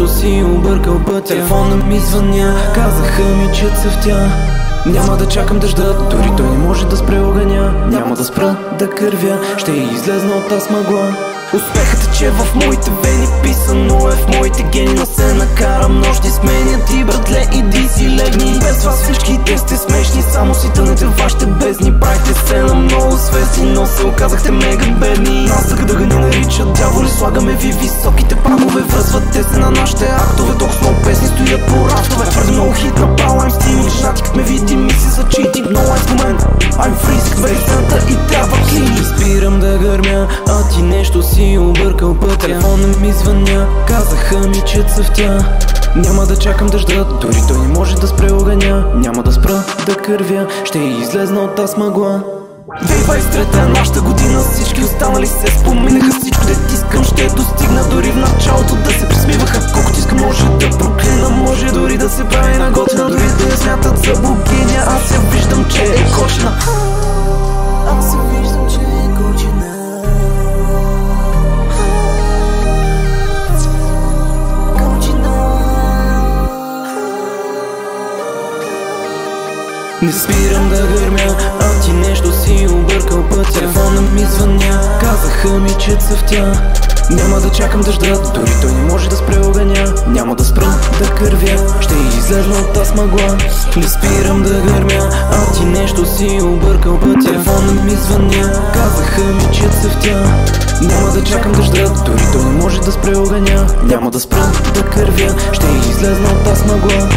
нещо си объркал пътя. Телефона ми звъня, казаха ми, че цъфтя. Няма да чакам дъжда, дори той не може да спре огъня. Няма да спра да кървя, ще излезна от тази мъгла. Успехът е, че в моите вени писано е, в моите гени но се накарам. Нощи сменят и братле, иди си легни. Без вас всички те сте смешни, само си тънете в вашите бездни. Правите се на много свести, но се оказахте мега бедни. Нас да ни наричат дяволи, слагаме ви високите прагове. Връзвате се на нашите актове, толкова много песни стоят по рафтове. Твърде много хит на Пала, I'm steaming. Натикът ме види, мисли за читинг, no life moment. I'm freezing, бейсната и трябва клини. Спирам да гърмя, а ти нещо си объркал пътя. Телефона ми звъня, казаха ми, че цъфтя. Няма да чакам дъжда, дори той не може да спре огъня. Няма да спра да кървя, ще излезна от тази мъгла. 2023 е нашата година, всички останали се споминаха. Всичко дет искам ще достигна, дори в началото да се присмиваха. Колкото искам може да проклина, може дори да се прави на готина, дори да я смятат за богиня. Аз я виждам, че е кочина. Аз я виждам, че е кочина. Не спирам да гърмя, а ти нещо си объркал пътя. Телефона ми звъня, казаха ми, че цъфтя. Няма да чакам дъжда, дори той не може да спре огъня. Няма да спра да кървя, ще излезна от тази мъгла. Не спирам да гърмя, а ти нещо си объркал пътя. Телефона ми звъня, казаха ми, че цъфтя. Няма да чакам дъжда, дори той не може да спре огъня. Няма да спра да кървя, ще излезна от тази мъгла.